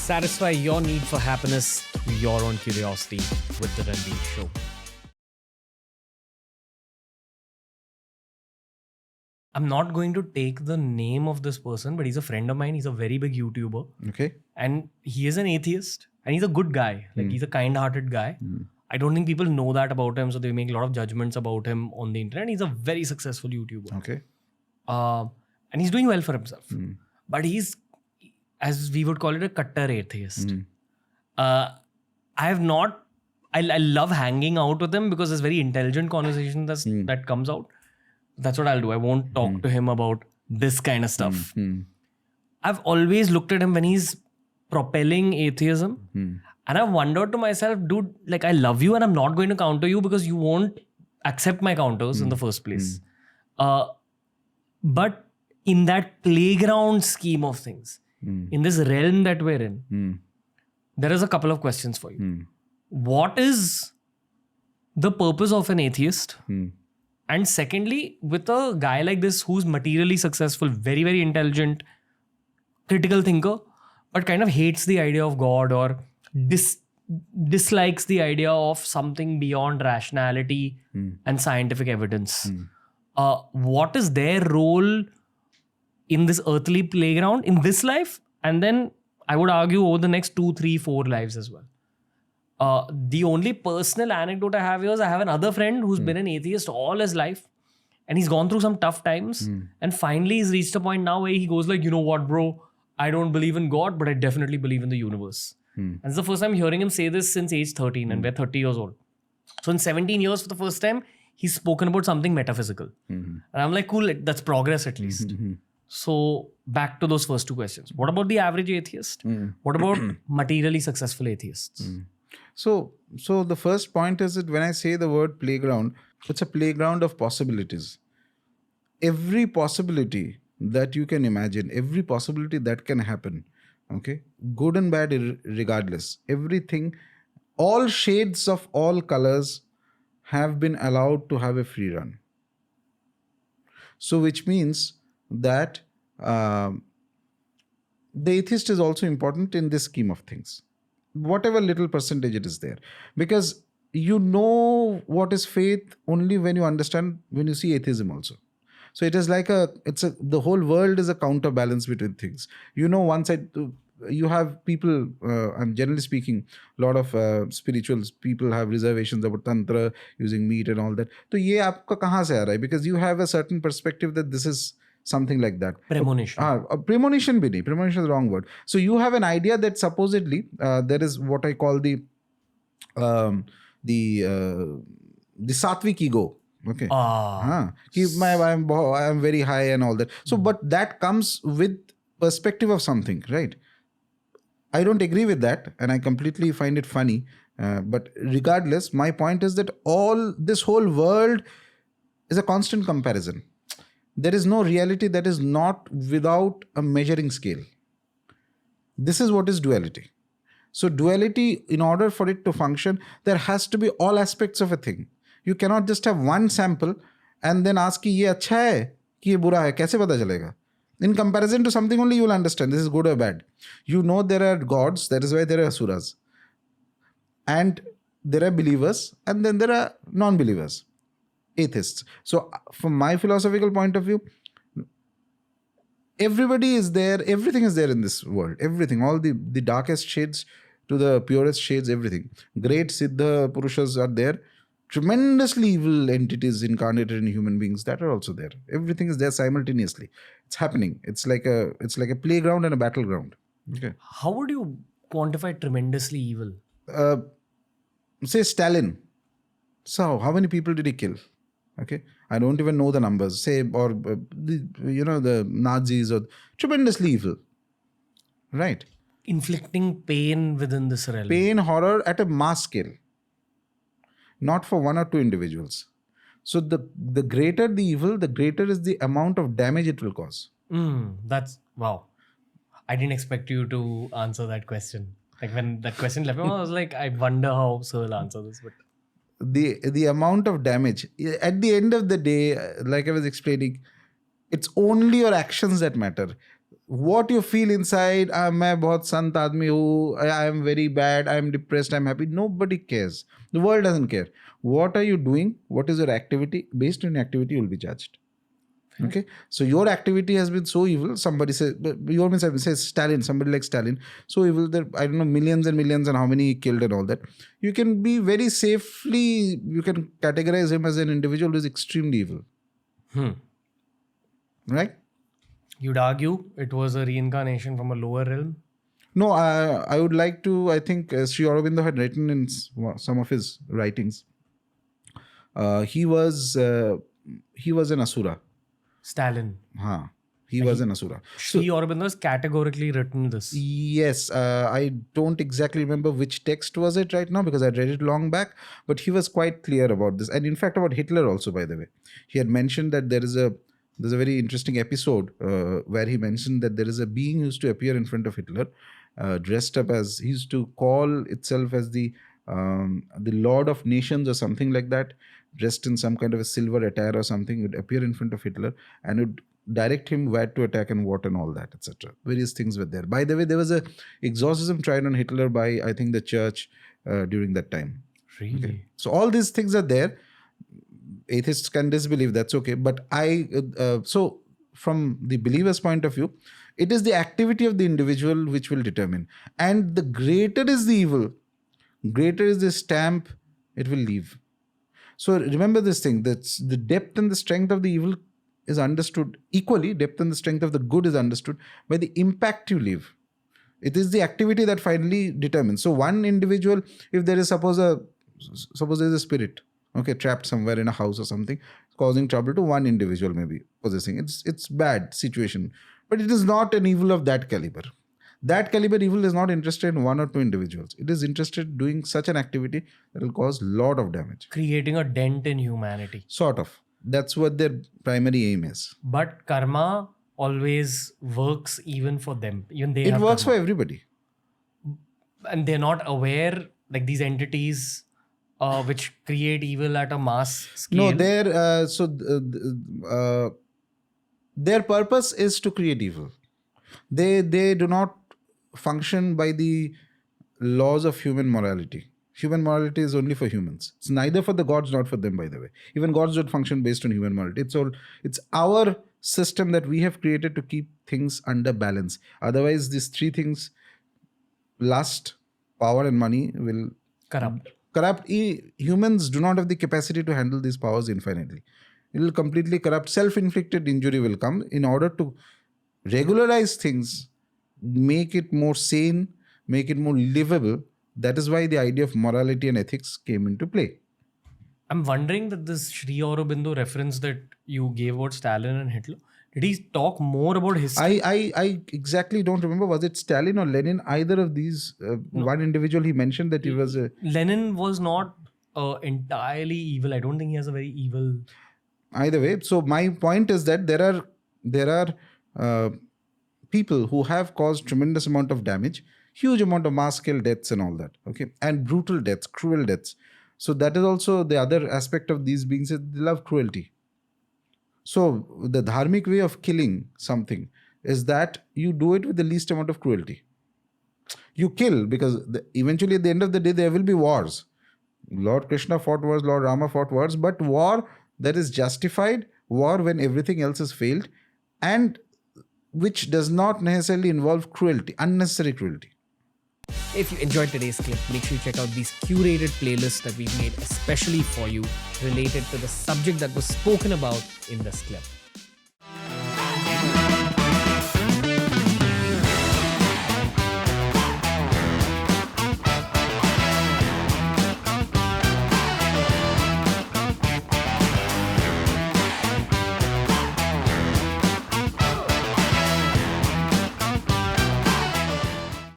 Satisfy your need for happiness through your own curiosity with the Ranveer Show. I'm not going to take the name of this person, but he's a friend of mine. He's a very big YouTuber. Okay. And he is an atheist. And he's a good guy. Like, he's a kind-hearted guy. I don't think people know that about him. So they make a lot of judgments about him on the internet. He's a very successful YouTuber. Okay. And he's doing well for himself. But he's, as we would call it, a kattar atheist. I love hanging out with him because there's very intelligent conversation that comes out. That's what I'll do. I won't talk to him about this kind of stuff. I've always looked at him when he's propelling atheism. And I've wondered to myself, dude, like, I love you and I'm not going to counter you because you won't accept my counters in the first place. But in that playground scheme of things, in this realm that we're in, there is a couple of questions for you. What is the purpose of an atheist? And secondly, with a guy like this who's materially successful, very, very intelligent, critical thinker, but kind of hates the idea of God or dislikes the idea of something beyond rationality and scientific evidence. What is their role in this earthly playground, in this life? And then I would argue over the next 2, 3, 4 lives as well. The only personal anecdote I have here is I have another friend who's been an atheist all his life. And he's gone through some tough times. And finally he's reached a point now where he goes like, you know what, bro? I don't believe in God, but I definitely believe in the universe. And it's the first time hearing him say this since age 13 and we're 30 years old. So in 17 years for the first time, he's spoken about something metaphysical. And I'm like, cool, that's progress at least. So back to those first 2 questions. What about the average atheist? What about materially successful atheists? So the first point is that when I say the word playground, it's a playground of possibilities. Every possibility that you can imagine, every possibility that can happen, okay, good and bad regardless, everything, all shades of all colors have been allowed to have a free run. So which means that the atheist is also important in this scheme of things. Whatever little percentage it is there, because you know what is faith only when you understand, when you see atheism also. So it is like the whole world is a counterbalance between things. You know, one side you have people, I'm generally speaking, a lot of spiritual people have reservations about Tantra, using meat and all that. So ye aapka kahan se aa raha hai? Because you have a certain perspective that this is something like that. Premonition. Premonition bhi nahi. Premonition is the wrong word. So you have an idea that supposedly there is what I call the sattvic ego. Okay. I am very high and all that. So, but that comes with perspective of something, right? I don't agree with that, and I completely find it funny. But regardless, my point is that this whole world is a constant comparison. There is no reality that is not without a measuring scale. This is what is duality. So duality, in order for it to function, there has to be all aspects of a thing. You cannot just have one sample and then ask ki ye acha hai, ki ye bura hai. Kaise pata chalega? In comparison to something only you will understand this is good or bad. You know there are gods, that is why there are asuras. And there are believers and then there are non-believers. Atheists. So from my philosophical point of view, everybody is there, everything is there in this world, everything, all the darkest shades to the purest shades, everything. Great Siddha Purushas are there, tremendously evil entities incarnated in human beings that are also there. Everything is there simultaneously. It's happening. It's like a playground and a battleground. Okay. How would you quantify tremendously evil? Say Stalin. So how many people did he kill? Okay, I don't even know the numbers. Say, or the Nazis, or tremendously evil, right? Inflicting pain within this realm. Pain, horror at a mass scale, not for 1 or 2 individuals. So the greater the evil, the greater is the amount of damage it will cause. That's wow. I didn't expect you to answer that question. Like when that question left me, I was like, I wonder how Sir will answer this, but. The amount of damage at the end of the day, like I was explaining, it's only your actions that matter. what you feel inside, मैं बहुत संत आदमी हूँ, I am very bad, I am depressed, I am happy. Nobody cares. The world doesn't care. What are you doing? What is your activity? Based on your activity, you will be judged. Okay, so your activity has been so evil. Somebody says, your means says Stalin, somebody like Stalin, so evil that I don't know, millions and millions and how many he killed and all that. You can be very safely, you can categorize him as an individual who is extremely evil. Right? You'd argue it was a reincarnation from a lower realm? No, I would like to, I think Shri Aurobindo had written in some of his writings, he was an Asura. Stalin. He was an Asura. Shri Aurobindo has categorically written this. Yes, I don't exactly remember which text was it right now because I read it long back, but he was quite clear about this. And in fact, about Hitler also, by the way. He had mentioned that there's a very interesting episode where he mentioned that there is a being who used to appear in front of Hitler, dressed up as, he used to call itself as the Lord of Nations or something like that, dressed in some kind of a silver attire or something, would appear in front of Hitler and would direct him where to attack and what and all that, etc. Various things were there. By the way, there was a exorcism tried on Hitler by, I think, the church during that time. Really? Okay. So all these things are there. Atheists can disbelieve, that's okay. But so from the believer's point of view, it is the activity of the individual which will determine. And the greater is the evil, greater is the stamp it will leave. So remember this thing, that the depth and the strength of the evil is understood equally. Depth and the strength of the good is understood by the impact you leave. It is the activity that finally determines. So one individual, if there is suppose there is a spirit, okay, trapped somewhere in a house or something, causing trouble to one individual, maybe possessing. It's bad situation, but it is not an evil of that caliber. That caliber evil is not interested in one or two individuals. It is interested in doing such an activity that will cause a lot of damage. Creating a dent in humanity. Sort of. That's what their primary aim is. But karma always works even for them. Even they It works karma. for everybody. And they're not aware, like these entities which create evil at a mass scale. No, their purpose is to create evil. They do not function by the laws of human morality. Human morality is only for humans. It's neither for the gods, not for them, by the way. Even gods don't function based on human morality. It's our system that we have created to keep things under balance. Otherwise, these three things, lust, power and money, will corrupt. Humans do not have the capacity to handle these powers infinitely. It will completely corrupt. Self-inflicted injury will come. In order to regularize things, make it more sane, make it more livable. That is why the idea of morality and ethics came into play. I'm wondering that this Shri Aurobindo reference that you gave about Stalin and Hitler, did he talk more about history? I exactly don't remember. Was it Stalin or Lenin? Either of these. One individual he mentioned that he was a... Lenin was not entirely evil. I don't think he has a very evil... Either way. So my point is that there are people who have caused tremendous amount of damage, huge amount of mass scale deaths and all that. Okay. And brutal deaths, cruel deaths. So that is also the other aspect of these beings, is they love cruelty. So the dharmic way of killing something is that you do it with the least amount of cruelty. You kill because eventually at the end of the day there will be wars. Lord Krishna fought wars, Lord Rama fought wars, but war that is justified, war when everything else has failed, and which does not necessarily involve cruelty, unnecessary cruelty. If you enjoyed today's clip, make sure you check out these curated playlists that we've made especially for you related to the subject that was spoken about in this clip.